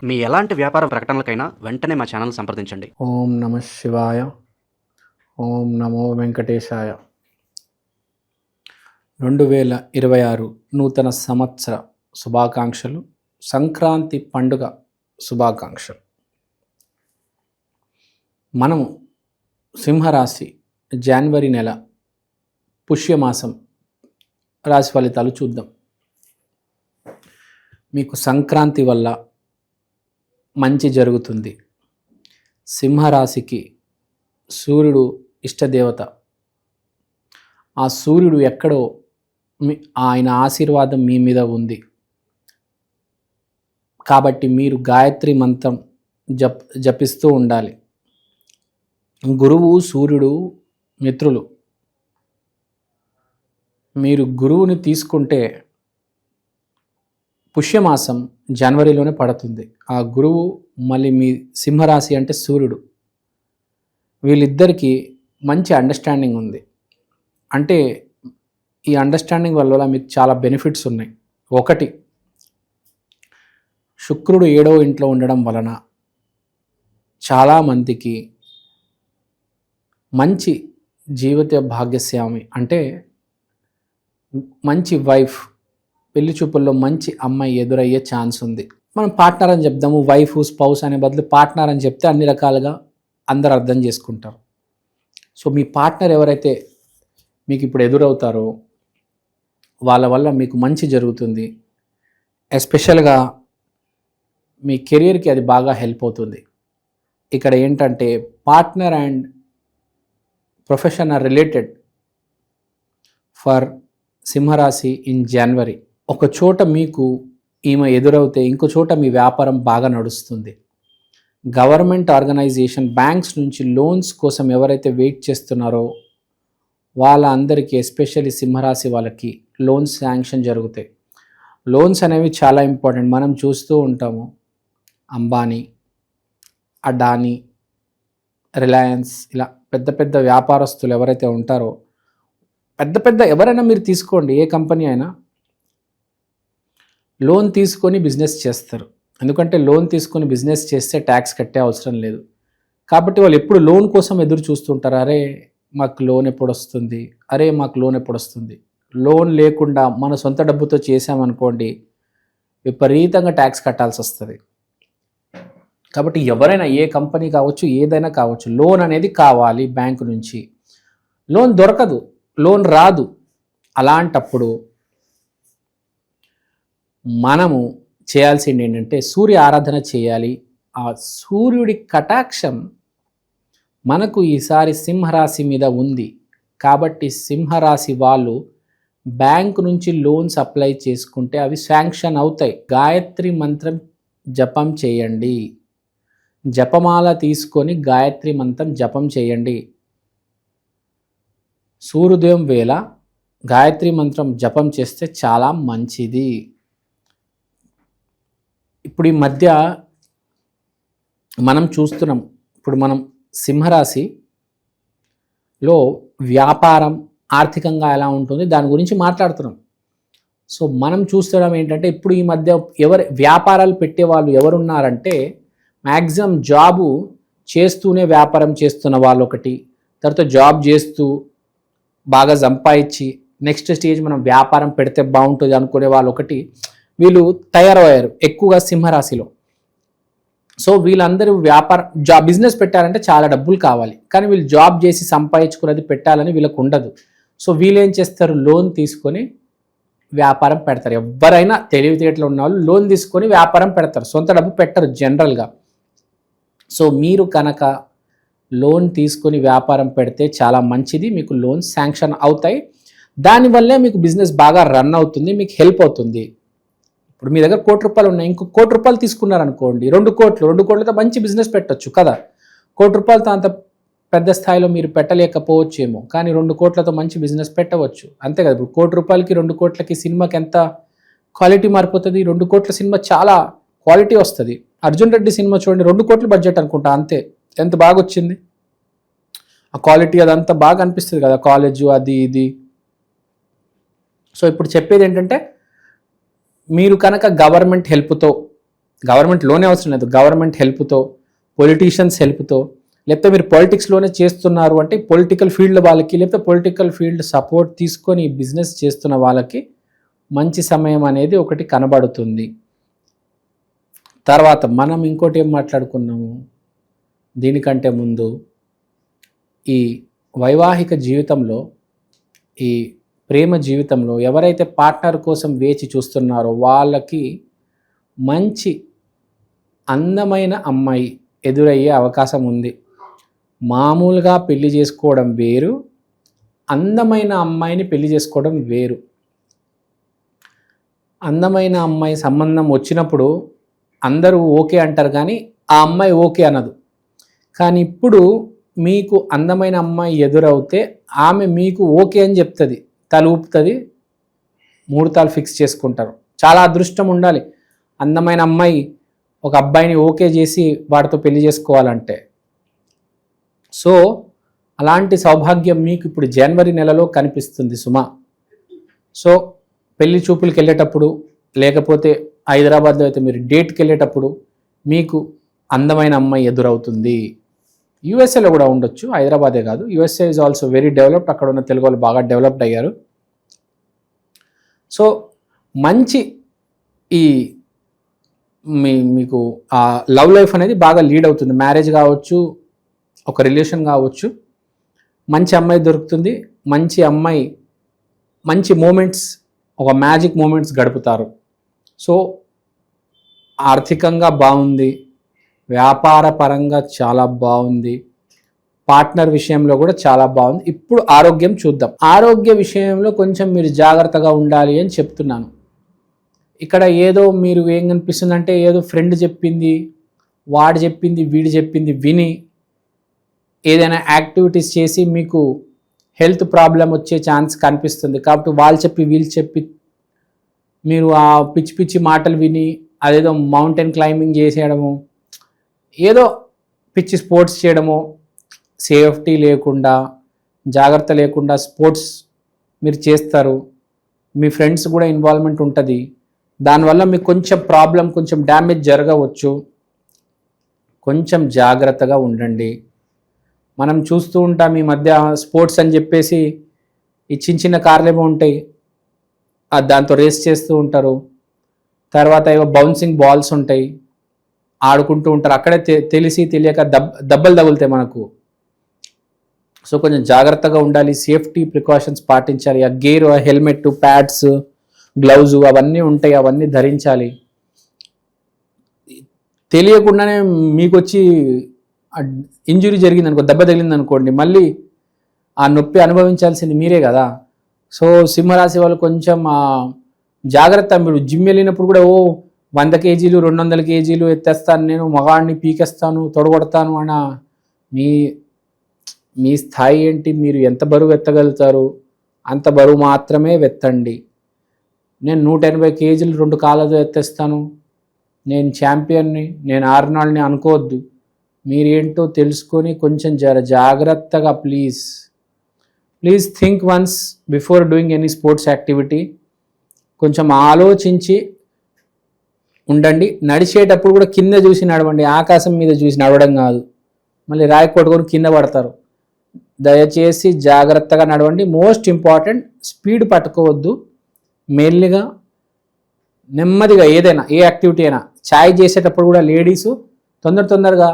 మీ ఎలాంటి వ్యాపార ప్రకటనలకైనా వెంటనే మా ఛానల్ సంప్రదించండి. ఓం నమ శివాయ. ఓం నమో వెంకటేశాయ. 2026 నూతన సంవత్సర శుభాకాంక్షలు, సంక్రాంతి పండుగ శుభాకాంక్షలు. మనము సింహరాశి జనవరి నెల పుష్యమాసం రాశి ఫలితాలు చూద్దాం. మీకు సంక్రాంతి వల్ల మంచి జరుగుతుంది. సింహరాశికి సూర్యుడు ఇష్టదేవత. ఆ సూర్యుడు ఎక్కడో ఆయన ఆశీర్వాదం మీ మీద ఉంది కాబట్టి మీరు గాయత్రి మంత్రం జపిస్తూ ఉండాలి. గురువు సూర్యుడు మిత్రులు. మీరు గురువుని తీసుకుంటే పుష్యమాసం జనవరిలోనే పడుతుంది. ఆ గురువు మళ్ళీ మీ సింహరాశి అంటే సూర్యుడు. వీళ్ళిద్దరికీ మంచి అండర్స్టాండింగ్ ఉంది. అంటే ఈ అండర్స్టాండింగ్ వల్ల మీకు చాలా బెనిఫిట్స్ ఉన్నాయి. ఒకటి, శుక్రుడు 7వ ఇంట్లో ఉండడం వలన చాలామందికి మంచి జీవిత భాగ్యస్వామి అంటే మంచి వైఫ్, పెళ్లి చూపుల్లో మంచి అమ్మాయి ఎదురయ్యే ఛాన్స్ ఉంది. మనం పార్ట్నర్ అని చెప్దాము, వైఫ్ స్పౌస్ అనే బదులు పార్ట్నర్ అని చెప్తే అన్ని రకాలుగా అందరు అర్థం చేసుకుంటారు. సో మీ పార్ట్నర్ ఎవరైతే మీకు ఇప్పుడు ఎదురవుతారో వాళ్ళ వల్ల మీకు మంచి జరుగుతుంది. ఎస్పెషల్గా మీ కెరియర్కి అది బాగా హెల్ప్ అవుతుంది. ఇక్కడ ఏంటంటే partner and profession are related for సింహరాశి ఇన్ జనవరి. ఒక చోట మీకు ఈమె ఎదురవుతే ఇంకో చోట మీ వ్యాపారం బాగా నడుస్తుంది. గవర్నమెంట్ ఆర్గనైజేషన్, బ్యాంక్స్ నుంచి లోన్స్ కోసం ఎవరైతే వెయిట్ చేస్తున్నారో వాళ్ళ అందరికీ, ఎస్పెషల్లీ సింహరాశి వాళ్ళకి లోన్స్ శాంక్షన్ జరుగుతాయి. లోన్స్ అనేవి చాలా ఇంపార్టెంట్. మనం చూస్తూ ఉంటాము అంబానీ, అడానీ, రిలయన్స్, ఇలా పెద్ద పెద్ద వ్యాపారస్తులు ఎవరైతే ఉంటారో, పెద్ద ఎవరైనా మీరు తీసుకోండి, ఏ కంపెనీ అయినా లోన్ తీసుకొని బిజినెస్ చేస్తారు. ఎందుకంటే లోన్ తీసుకొని బిజినెస్ చేస్తే ట్యాక్స్ కట్టే అవసరం లేదు. కాబట్టి వాళ్ళు ఎప్పుడు లోన్ కోసం ఎదురు చూస్తుంటారు. అరే మాకు లోన్ ఎప్పుడు వస్తుంది, అరే మాకు లోన్ ఎప్పుడు వస్తుంది. లోన్ లేకుండా మన సొంత డబ్బుతో చేసామనుకోండి విపరీతంగా ట్యాక్స్ కట్టాల్సి వస్తుంది. కాబట్టి ఎవరైనా, ఏ కంపెనీ కావచ్చు, ఏదైనా కావచ్చు, లోన్ అనేది కావాలి బ్యాంకు నుంచి. లోన్ దొరకదు, లోన్ రాదు. అలాంటప్పుడు మనము చేయాల్సింది ఏంటంటే సూర్య ఆరాధన చేయాలి. ఆ సూర్యుడి కటాక్షం మనకు ఈసారి సింహరాశి మీద ఉంది కాబట్టి సింహరాశి వాళ్ళు బ్యాంకు నుంచి లోన్స్ అప్లై చేసుకుంటే అవి శాంక్షన్ అవుతాయి. గాయత్రి మంత్రం జపం చేయండి. జపమాల తీసుకొని గాయత్రి మంత్రం జపం చేయండి. సూర్యోదయం వేళ గాయత్రి మంత్రం జపం చేస్తే చాలా మంచిది. ఇప్పుడు ఈ మధ్య మనం చూస్తున్నాం, ఇప్పుడు మనం సింహరాశిలో వ్యాపారం ఆర్థికంగా ఎలా ఉంటుంది దాని గురించి మాట్లాడుతున్నాం. సో మనం చూస్తున్నాం ఏంటంటే ఇప్పుడు ఈ మధ్య వ్యాపారాలు పెట్టే వాళ్ళు ఎవరున్నారంటే మ్యాక్సిమం జాబు చేస్తూనే వ్యాపారం చేస్తున్న వాళ్ళు ఒకటి, తర్వాత జాబ్ చేస్తూ బాగా సంపాదించి నెక్స్ట్ స్టేజ్ మనం వ్యాపారం పెడితే బాగుంటుంది అనుకునే వాళ్ళు ఒకటి, వీళ్ళు తయారయ్యారు ఎక్కువగా సింహరాశిలో. సో వీళ్ళందరూ బిజినెస్ పెట్టాలంటే చాలా డబ్బులు కావాలి, కానీ వీళ్ళు జాబ్ చేసి సంపాదించుకున్నది పెట్టాలని వీళ్ళకు ఉండదు. సో వీళ్ళు ఏం చేస్తారు, లోన్ తీసుకొని వ్యాపారం పెడతారు. ఎవరైనా తెలివితేటలు ఉన్న వాళ్ళు లోన్ తీసుకొని వ్యాపారం పెడతారు, సొంత డబ్బు పెట్టరు జనరల్గా. సో మీరు కనుక లోన్ తీసుకొని వ్యాపారం పెడితే చాలా మంచిది, మీకు లోన్ శాంక్షన్ అవుతాయి. దానివల్లే మీకు బిజినెస్ బాగా రన్ అవుతుంది, మీకు హెల్ప్ అవుతుంది. ఇప్పుడు మీ దగ్గర ₹1,00,00,000 ఉన్నాయి, ఇంకో ₹1,00,00,000 తీసుకున్నారనుకోండి, 2 కోట్లతో మంచి బిజినెస్ పెట్టచ్చు కదా. ₹1,00,00,000తో అంత పెద్ద స్థాయిలో మీరు పెట్టలేకపోవచ్చేమో, కానీ 2 కోట్లతో మంచి బిజినెస్ పెట్టవచ్చు. అంతే కదా. ఇప్పుడు ₹1,00,00,000కి 2 కోట్లకి సినిమాకి ఎంత క్వాలిటీ మారిపోతుంది. 2 కోట్ల సినిమా చాలా క్వాలిటీ వస్తుంది. అర్జున్ రెడ్డి సినిమా చూడండి, 2 కోట్ల బడ్జెట్ అనుకుంటా, అంతే, ఎంత బాగా వచ్చింది. ఆ క్వాలిటీ అదంతా బాగా అనిపిస్తుంది కదా, కాలేజు అది ఇది. సో ఇప్పుడు చెప్పేది ఏంటంటే మీరు కనుక గవర్నమెంట్ హెల్ప్తో గవర్నమెంట్ లోనే అవసరం లేదు, గవర్నమెంట్ హెల్ప్తో, పొలిటీషియన్స్ హెల్ప్తో, లేకపోతే మీరు పాలిటిక్స్లోనే చేస్తున్నారు అంటే పొలిటికల్ ఫీల్డ్ వాళ్ళకి, లేకపోతే పొలిటికల్ ఫీల్డ్ సపోర్ట్ తీసుకొని బిజినెస్ చేస్తున్న వాళ్ళకి మంచి సమయం అనేది ఒకటి కనబడుతుంది. తర్వాత మనం ఇంకోటి ఏం మాట్లాడుకున్నాము దీనికంటే ముందు, ఈ వైవాహిక జీవితంలో, ఈ ప్రేమ జీవితంలో ఎవరైతే పార్ట్నర్ కోసం వేచి చూస్తున్నారో వాళ్ళకి మంచి అందమైన అమ్మాయి ఎదురయ్యే అవకాశం ఉంది. మామూలుగా పెళ్లి చేసుకోవడం వేరు, అందమైన అమ్మాయిని పెళ్లి చేసుకోవడం వేరు. అందమైన అమ్మాయి సంబంధం వచ్చినప్పుడు అందరూ ఓకే అంటారు కానీ ఆ అమ్మాయి ఓకే అనదు. కానీ ఇప్పుడు మీకు అందమైన అమ్మాయి ఎదురవుతే ఆమె మీకు ఓకే అని చెప్తుంది, తల ఊపుతుంది, ముహూర్తాలు ఫిక్స్ చేసుకుంటారు. చాలా అదృష్టం ఉండాలి అందమైన అమ్మాయి ఒక అబ్బాయిని ఓకే చేసి వాడితో పెళ్లి చేసుకోవాలంటే. సో అలాంటి సౌభాగ్యం మీకు ఇప్పుడు జనవరి నెలలో కనిపిస్తుంది సుమా. సో పెళ్లి చూపులకు వెళ్ళేటప్పుడు, లేకపోతే హైదరాబాద్లో అయితే మీరు డేట్కి వెళ్ళేటప్పుడు మీకు అందమైన అమ్మాయి ఎదురవుతుంది. యూఎస్ఏలో కూడా ఉండొచ్చు, హైదరాబాదే కాదు. USA is also very developed, అక్కడ ఉన్న తెలుగు వాళ్ళు బాగా డెవలప్డ్ అయ్యారు. సో మంచి ఈ మీకు ఆ లవ్ లైఫ్ అనేది బాగా లీడ్ అవుతుంది. మ్యారేజ్ కావచ్చు, ఒక రిలేషన్ కావచ్చు, మంచి అమ్మాయి దొరుకుతుంది. మంచి అమ్మాయి మంచి మూమెంట్స్, ఒక మ్యాజిక్ మూమెంట్స్ గడుపుతారు. సో ఆర్థికంగా బాగుంది, వ్యాపార పరంగా చాలా బాగుంది, పార్ట్నర్ విషయంలో కూడా చాలా బాగుంది. ఇప్పుడు ఆరోగ్యం చూద్దాం. ఆరోగ్య విషయంలో కొంచెం మీరు జాగ్రత్తగా ఉండాలి అని చెప్తున్నాను. ఇక్కడ ఏదో మీరు ఏం కనిపిస్తుంది అంటే ఏదో ఫ్రెండ్ చెప్పింది, వాడు చెప్పింది, వీడు చెప్పింది విని ఏదైనా యాక్టివిటీస్ చేసి మీకు హెల్త్ ప్రాబ్లం వచ్చే ఛాన్స్ కనిపిస్తుంది. కాబట్టి వాళ్ళు చెప్పి వీళ్ళు చెప్పి మీరు ఆ పిచ్చి పిచ్చి మాటలు విని అదేదో మౌంటైన్ క్లైంబింగ్ చేసేయడము, ఏదో పిచ్చి స్పోర్ట్స్ చేయడము, సేఫ్టీ లేకుండా, జాగ్రత్త లేకుండా స్పోర్ట్స్ మీరు చేస్తారు. మీ ఫ్రెండ్స్ కూడా ఇన్వాల్వ్మెంట్ ఉంటుంది. దానివల్ల మీకు కొంచెం ప్రాబ్లం, కొంచెం డ్యామేజ్ జరగవచ్చు. కొంచెం జాగ్రత్తగా ఉండండి. మనం చూస్తూ ఉంటాం ఈ మధ్య స్పోర్ట్స్ అని చెప్పేసి ఈ చిన్న చిన్న కార్లు ఏమో ఉంటాయి, దాంతో రేస్ చేస్తూ ఉంటారు. తర్వాత ఏవో బౌన్సింగ్ బాల్స్ ఉంటాయి, ఆడుకుంటూ ఉంటారు. అక్కడే తెలిసి తెలియక దెబ్బలు తగులుతాయి మనకు. సో కొంచెం జాగ్రత్తగా ఉండాలి, సేఫ్టీ ప్రికాషన్స్ పాటించాలి. ఆ గేర్, హెల్మెట్, ప్యాడ్స్, గ్లౌజ్ అవన్నీ ఉంటాయి, అవన్నీ ధరించాలి. తెలియకుండానే మీకు వచ్చి ఇంజురీ జరిగింది అనుకో, దెబ్బ తగిలింది అనుకోండి, మళ్ళీ ఆ నొప్పి అనుభవించాల్సింది మీరే కదా. సో సింహరాశి వాళ్ళు కొంచెం జాగ్రత్త. మీరు జిమ్ వెళ్ళినప్పుడు కూడా 100 కేజీలు 200 కేజీలు ఎత్తేస్తాను, నేను మగాడిని పీకేస్తాను, తొడగొడతాను అన్న మీ స్థాయి ఏంటి? మీరు ఎంత బరువు ఎత్తగలుగుతారు అంత బరువు మాత్రమే ఎత్తండి. నేను 180 కేజీలు 2 కాళ్ళతో ఎత్తేస్తాను, నేను ఛాంపియన్ని, నేను ఆర్నాల్డ్ని అనుకోవద్దు. మీరేంటో తెలుసుకొని కొంచెం జాగ్రత్తగా please think once before doing any sports activity. కొంచెం ఆలోచించి ఉండండి. నడిచేటప్పుడు కూడా కింద చూసి నడవండి, ఆకాశం మీద చూసి నడవడం కాదు. మళ్ళీ రాయి కొట్టుకొని కింద పడతారు. దయచేసి జాగ్రత్తగా నడవండి. మోస్ట్ ఇంపార్టెంట్, స్పీడ్ పట్టుకోవద్దు. మెల్లిగా నెమ్మదిగా ఏదైనా ఏ యాక్టివిటీ అయినా, ఛాయ్ చేసేటప్పుడు కూడా లేడీసు తొందరగా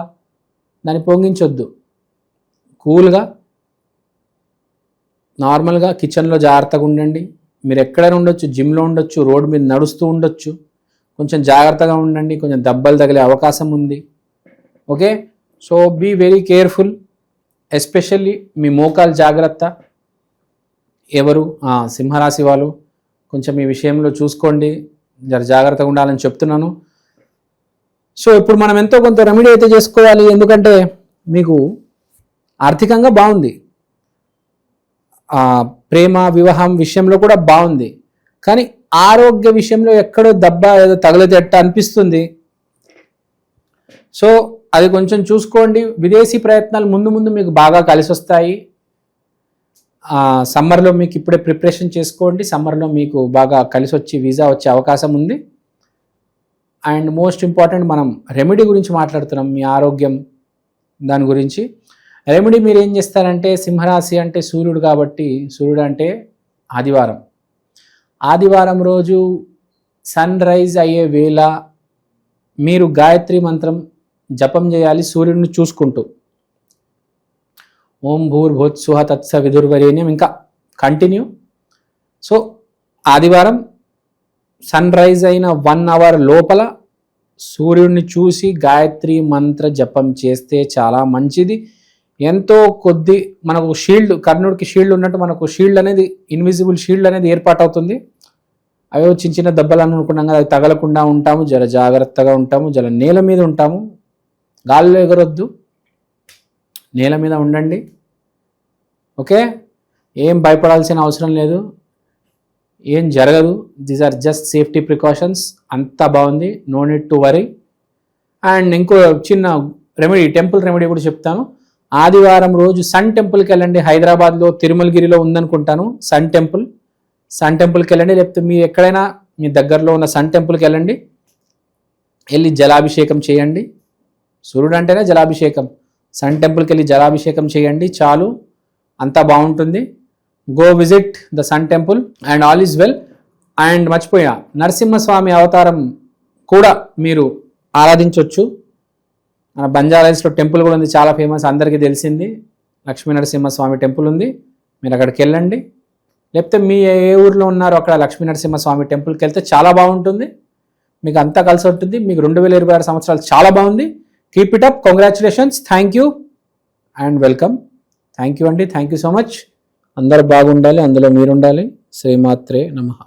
దాన్ని పొంగించొద్దు. కూల్గా నార్మల్గా కిచెన్లో జాగ్రత్తగా ఉండండి. మీరు ఎక్కడైనా ఉండొచ్చు, జిమ్లో ఉండొచ్చు, రోడ్డు మీద నడుస్తూ ఉండొచ్చు. కొంచెం జాగ్రత్తగా ఉండండి, కొంచెం దెబ్బలు తగిలే అవకాశం ఉంది. Okay, so be very careful. Especially మీ మోకాలు జాగ్రత్త. ఎవరు సింహరాశి వాళ్ళు కొంచెం ఈ విషయంలో చూసుకోండి, జాగ్రత్తగా ఉండాలని చెప్తున్నాను. సో ఇప్పుడు మనం ఎంతో కొంత రెమెడీ అయితే చేసుకోవాలి. ఎందుకంటే మీకు ఆర్థికంగా బాగుంది, ప్రేమ వివాహం విషయంలో కూడా బాగుంది, కానీ ఆరోగ్య విషయంలో ఎక్కడో దెబ్బ ఏదో తగలదట్ట అనిపిస్తుంది. సో అది కొంచెం చూసుకోండి. విదేశీ ప్రయత్నాలు ముందు మీకు బాగా కలిసి వస్తాయి. సమ్మర్లో మీకు ఇప్పుడే ప్రిపరేషన్ చేసుకోండి. సమ్మర్లో మీకు బాగా కలిసి వచ్చి వీసా వచ్చే అవకాశం ఉంది. అండ్ మోస్ట్ ఇంపార్టెంట్ మనం రెమెడీ గురించి మాట్లాడుతున్నాం, మీ ఆరోగ్యం దాని గురించి. రెమెడీ మీరు ఏం చేస్తారంటే, సింహరాశి అంటే సూర్యుడు కాబట్టి, సూర్యుడు అంటే ఆదివారం రోజు సన్ రైజ్ అయ్యే వేళ మీరు గాయత్రి మంత్రం జపం చేయాలి సూర్యుడిని చూసుకుంటూ. ఓం భూర్భువస్సుః తత్సవితుర్వరేణ్యం, ఇంకా కంటిన్యూ. సో ఆదివారం సన్ రైజ్ అయిన 1 అవర్ లోపల సూర్యుడిని చూసి గాయత్రి మంత్ర జపం చేస్తే చాలా మంచిది. ఎంతో కొద్ది మనకు షీల్డ్, కర్ణుడికి షీల్డ్ ఉన్నట్టు మనకు షీల్డ్ అనేది, ఇన్విజిబుల్ షీల్డ్ అనేది ఏర్పాటవుతుంది. అవి చిన్న చిన్న దెబ్బలు అనుకున్నాం కదా, అవి తగలకుండా ఉంటాము, జర జాగ్రత్తగా ఉంటాము, జర నేల మీద ఉంటాము, గాల్లో ఎగరొద్దు, నేల మీద ఉండండి. ఓకే, ఏం భయపడాల్సిన అవసరం లేదు, ఏం జరగదు. These are just safety precautions. అంతా బాగుంది, no need to worry. And ఇంకో చిన్న రెమెడీ, టెంపుల్ రెమెడీ కూడా చెప్తాను. ఆదివారం రోజు సన్ టెంపుల్కి వెళ్ళండి. హైదరాబాద్లో తిరుమలగిరిలో ఉందనుకుంటాను సన్ టెంపుల్కి వెళ్ళండి, లేకపోతే మీ ఎక్కడైనా మీ దగ్గరలో ఉన్న సన్ టెంపుల్కి వెళ్ళండి. వెళ్ళి జలాభిషేకం చేయండి. సూర్యుడు అంటేనే జలాభిషేకం. సన్ టెంపుల్కి వెళ్ళి జలాభిషేకం చేయండి, చాలు, అంతా బాగుంటుంది. Go visit the sun temple and all is well. And మర్చిపోయా, నరసింహస్వామి అవతారం కూడా మీరు ఆరాధించవచ్చు. మన బంజారాహిల్స్లో టెంపుల్ కూడా ఉంది, చాలా ఫేమస్, అందరికీ తెలిసింది. లక్ష్మీ నరసింహస్వామి టెంపుల్ ఉంది, మీరు అక్కడికి వెళ్ళండి. లేకపోతే మీ ఏ ఊర్లో ఉన్నారో అక్కడ లక్ష్మీ నరసింహస్వామి టెంపుల్కి వెళ్తే చాలా బాగుంటుంది, మీకు అంతా కలిసి ఉంటుంది. మీకు 2026 సంవత్సరాలు చాలా బాగుంది. Keep it up, congratulations, thank you and welcome. Thank you అండి, థ్యాంక్ యూ సో మచ్. అందరూ బాగుండాలి, అందులో మీరు ఉండాలి. శ్రీమాత్రే నమః.